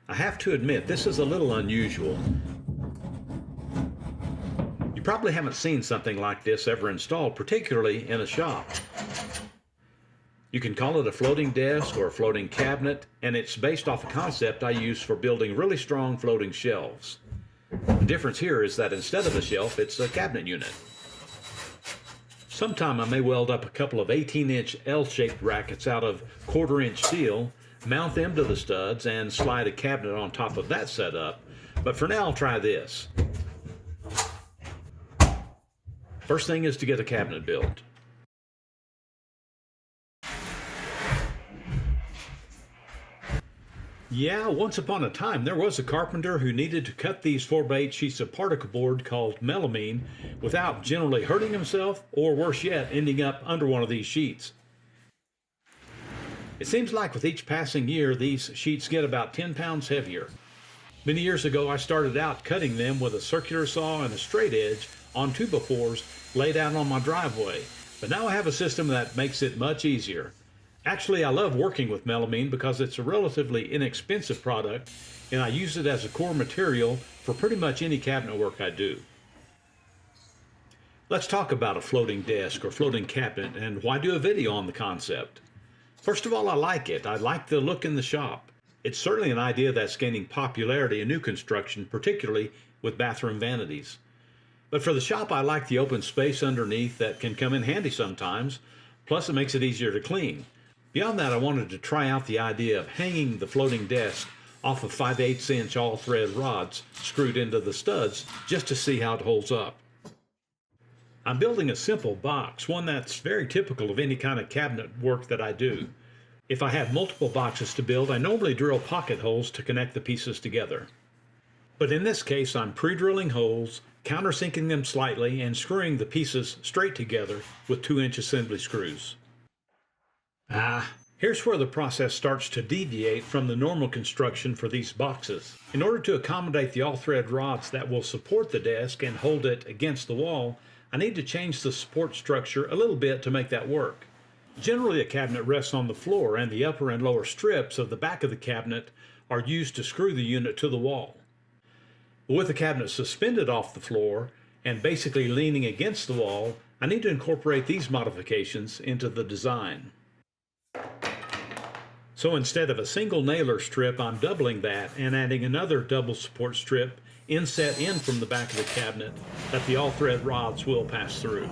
I have to admit, this is a little unusual. You probably haven't seen something like this ever installed, particularly in a shop. You can call it a floating desk or a floating cabinet, and it's based off a concept I use for building really strong floating shelves. The difference here is that instead of a shelf, it's a cabinet unit. Sometime I may weld up a couple of 18-inch L-shaped brackets out of 1/4-inch steel, mount them to the studs, and slide a cabinet on top of that setup. But for now, I'll try this. First thing is to get a cabinet built. Yeah, once upon a time there was a carpenter who needed to cut these 4x8 sheets of particle board called melamine without generally hurting himself, or worse yet, ending up under one of these sheets. It seems like with each passing year these sheets get about 10 pounds heavier. Many years ago I started out cutting them with a circular saw and a straight edge on 2x4s laid out on my driveway, but now I have a system that makes it much easier. Actually, I love working with melamine because it's a relatively inexpensive product, and I use it as a core material for pretty much any cabinet work I do. Let's talk about a floating desk or floating cabinet and why do a video on the concept. First of all, I like it. I like the look in the shop. It's certainly an idea that's gaining popularity in new construction, particularly with bathroom vanities. But for the shop, I like the open space underneath that can come in handy sometimes, plus it makes it easier to clean. Beyond that, I wanted to try out the idea of hanging the floating desk off of 5/8" all-thread rods screwed into the studs just to see how it holds up. I'm building a simple box, one that's very typical of any kind of cabinet work that I do. If I have multiple boxes to build, I normally drill pocket holes to connect the pieces together. But in this case, I'm pre-drilling holes, countersinking them slightly, and screwing the pieces straight together with 2-inch assembly screws. Here's where the process starts to deviate from the normal construction for these boxes. In order to accommodate the all-thread rods that will support the desk and hold it against the wall, I need to change the support structure a little bit to make that work. Generally, a cabinet rests on the floor, and the upper and lower strips of the back of the cabinet are used to screw the unit to the wall. But with the cabinet suspended off the floor and basically leaning against the wall, I need to incorporate these modifications into the design. So instead of a single nailer strip, I'm doubling that and adding another double support strip inset in from the back of the cabinet that the all-thread rods will pass through.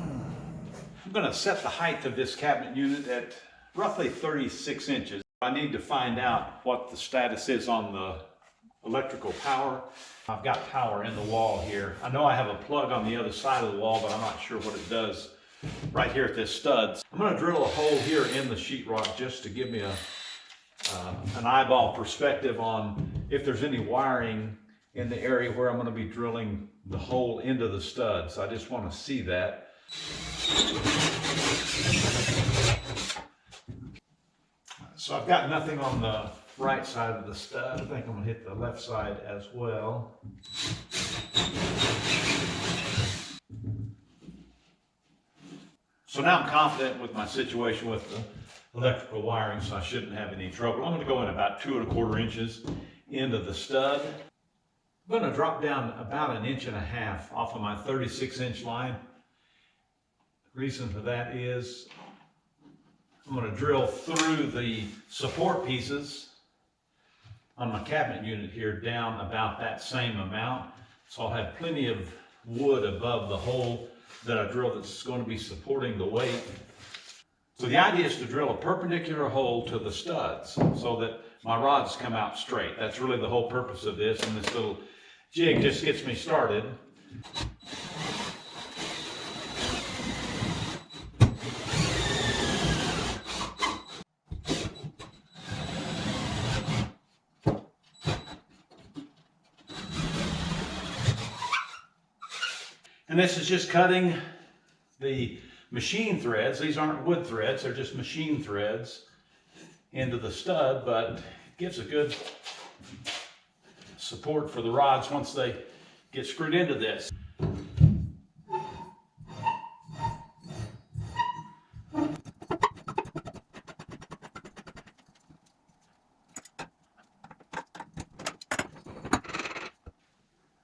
I'm going to set the height of this cabinet unit at roughly 36 inches. I need to find out what the status is on the electrical power. I've got power in the wall here. I know I have a plug on the other side of the wall, but I'm not sure what it does right here at this stud. I'm going to drill a hole here in the sheetrock just to give me an eyeball perspective on if there's any wiring in the area where I'm going to be drilling the hole into the studs. I just want to see that. So I've got nothing on the right side of the stud. I think I'm going to hit the left side as well. So now I'm confident with my situation with the electrical wiring, so I shouldn't have any trouble. I'm going to go in about 2 1/4 inches into the stud. I'm going to drop down about 1.5 inches off of my 36-inch line. The reason for that is I'm going to drill through the support pieces on my cabinet unit here down about that same amount. So I'll have plenty of wood above the hole that I drilled that's going to be supporting the weight. So the idea is to drill a perpendicular hole to the studs so that my rods come out straight. That's really the whole purpose of this, and this little jig just gets me started. And this is just cutting the machine threads. These aren't wood threads, they're just machine threads into the stud, but it gives a good support for the rods once they get screwed into this.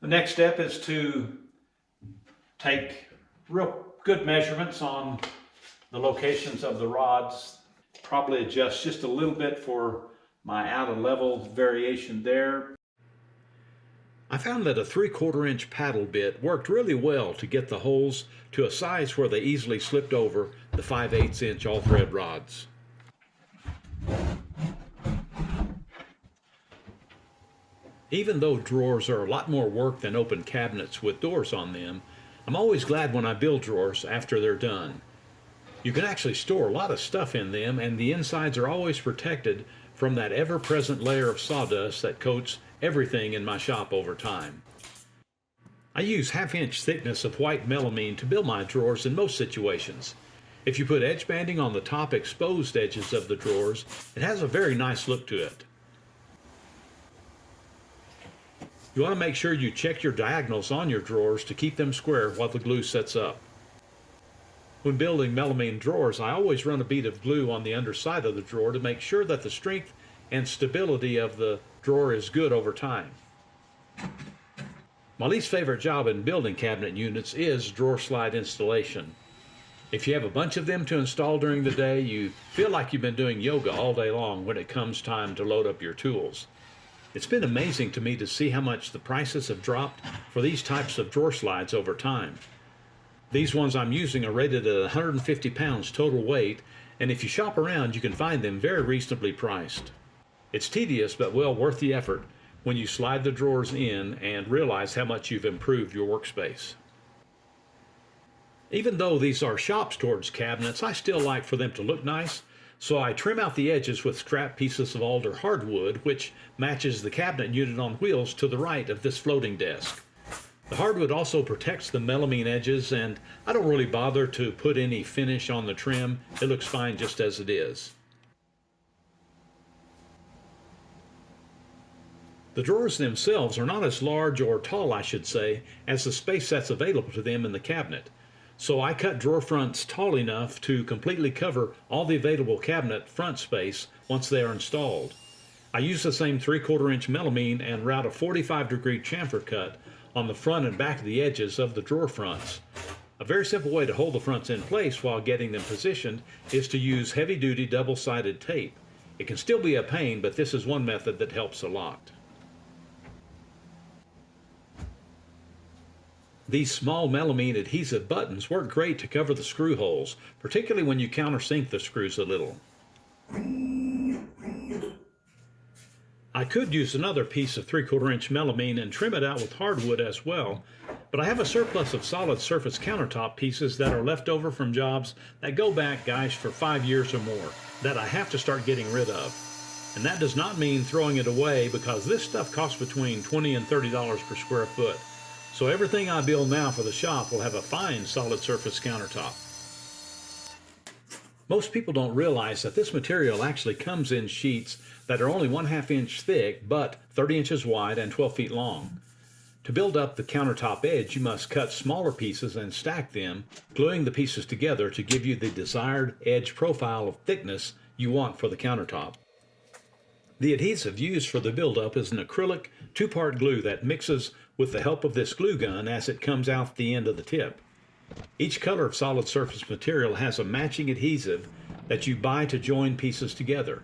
The next step is to take real good measurements on the locations of the rods. Probably adjust just a little bit for my out of level variation there. I found that a 3/4 inch paddle bit worked really well to get the holes to a size where they easily slipped over the 5/8 inch all thread rods. Even though drawers are a lot more work than open cabinets with doors on them, I'm always glad when I build drawers after they're done. You can actually store a lot of stuff in them, and the insides are always protected from that ever-present layer of sawdust that coats everything in my shop over time. I use 1/2 inch thickness of white melamine to build my drawers in most situations. If you put edge banding on the top exposed edges of the drawers, it has a very nice look to it. You want to make sure you check your diagonals on your drawers to keep them square while the glue sets up. When building melamine drawers, I always run a bead of glue on the underside of the drawer to make sure that the strength and stability of the drawer is good over time. My least favorite job in building cabinet units is drawer slide installation. If you have a bunch of them to install during the day, you feel like you've been doing yoga all day long when it comes time to load up your tools. It's been amazing to me to see how much the prices have dropped for these types of drawer slides over time. These ones I'm using are rated at 150 pounds total weight, and if you shop around, you can find them very reasonably priced. It's tedious but well worth the effort when you slide the drawers in and realize how much you've improved your workspace. Even though these are shop storage cabinets, I still like for them to look nice, so I trim out the edges with scrap pieces of alder hardwood, which matches the cabinet unit on wheels to the right of this floating desk. The hardwood also protects the melamine edges, and I don't really bother to put any finish on the trim. It looks fine just as it is. The drawers themselves are not as large, or tall I should say, as the space that's available to them in the cabinet. So I cut drawer fronts tall enough to completely cover all the available cabinet front space once they are installed. I use the same 3/4 inch melamine and route a 45-degree chamfer cut on the front and back of the edges of the drawer fronts. A very simple way to hold the fronts in place while getting them positioned is to use heavy-duty double-sided tape. It can still be a pain, but this is one method that helps a lot. These small melamine adhesive buttons work great to cover the screw holes, particularly when you countersink the screws a little. I could use another piece of 3/4 inch melamine and trim it out with hardwood as well, but I have a surplus of solid surface countertop pieces that are left over from jobs that go back, gosh, for 5 years or more, that I have to start getting rid of. And that does not mean throwing it away, because this stuff costs between $20 and $30 per square foot. So everything I build now for the shop will have a fine solid surface countertop. Most people don't realize that this material actually comes in sheets that are only 1/2 inch thick, but 30 inches wide and 12 feet long. To build up the countertop edge, you must cut smaller pieces and stack them, gluing the pieces together to give you the desired edge profile of thickness you want for the countertop. The adhesive used for the buildup is an acrylic 2-part glue that mixes with the help of this glue gun as it comes out the end of the tip. Each color of solid surface material has a matching adhesive that you buy to join pieces together.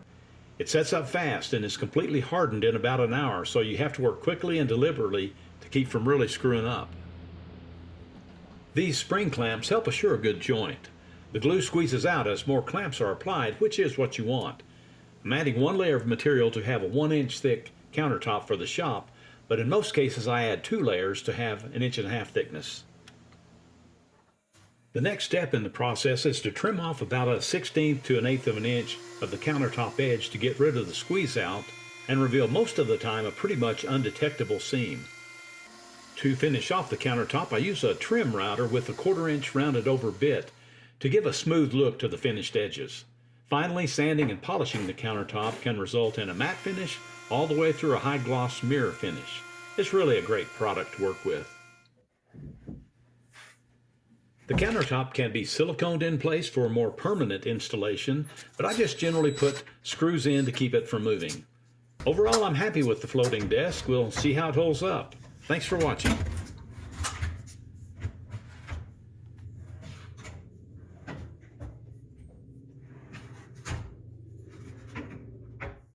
It sets up fast and is completely hardened in about an hour, so you have to work quickly and deliberately to keep from really screwing up. These spring clamps help assure a good joint. The glue squeezes out as more clamps are applied, which is what you want. I'm adding one layer of material to have a 1-inch thick countertop for the shop, but in most cases I add 2 layers to have 1.5 inches thickness. The next step in the process is to trim off about a 1/16 to 1/8 of an inch of the countertop edge to get rid of the squeeze out and reveal most of the time a pretty much undetectable seam. To finish off the countertop, I use a trim router with a 1/4 inch rounded over bit to give a smooth look to the finished edges. Finally, sanding and polishing the countertop can result in a matte finish all the way through a high gloss mirror finish. It's really a great product to work with. The countertop can be siliconed in place for a more permanent installation, but I just generally put screws in to keep it from moving. Overall, I'm happy with the floating desk. We'll see how it holds up. Thanks for watching.